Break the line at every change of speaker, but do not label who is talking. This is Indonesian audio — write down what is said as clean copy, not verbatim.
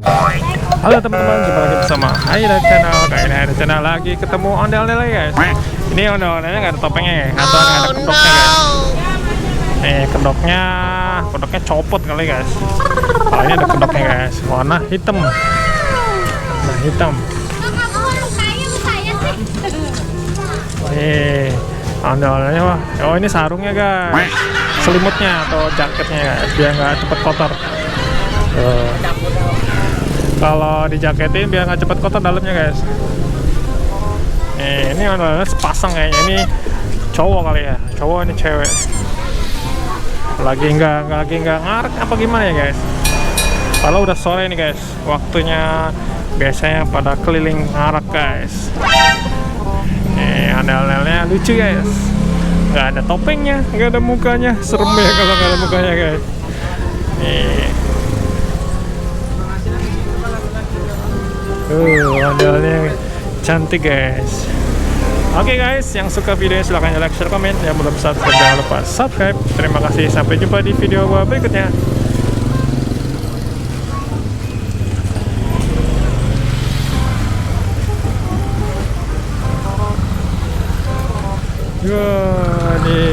Halo teman-teman, jumpa lagi bersama Haida Channel. Kali ini Haida Channel lagi ketemu ondel-ondel guys. Ini ondel-ondelnya nggak ada topengnya ya, atau nggak ada kedoknya guys. Nih kedoknya copot kali guys. Oh ini ada kedoknya guys, warna hitam. Nah hitam. Nih ondel-ondelnya wah. Oh ini sarungnya guys, selimutnya atau jaketnya guys, biar nggak cepet kotor. Kalau dijaketin biar nggak cepet kotor dalamnya guys. Ini ondel-ondelnya sepasang kayaknya, ini cowok kali ya, cowok ini cewek. Lagi nggak ngaret apa gimana ya guys? Kalau udah sore nih guys, waktunya biasanya pada keliling ngarak guys. Ondel-ondelnya lucu guys, nggak ada topengnya, nggak ada mukanya, serem ya kalau nggak ada mukanya guys. Ondel-ondelnya cantik guys. Oke guys, yang suka videonya silahkan like, share, komen. Yang belum subscribe jangan lupa subscribe. Terima kasih, sampai jumpa di video gua berikutnya. Wah, nih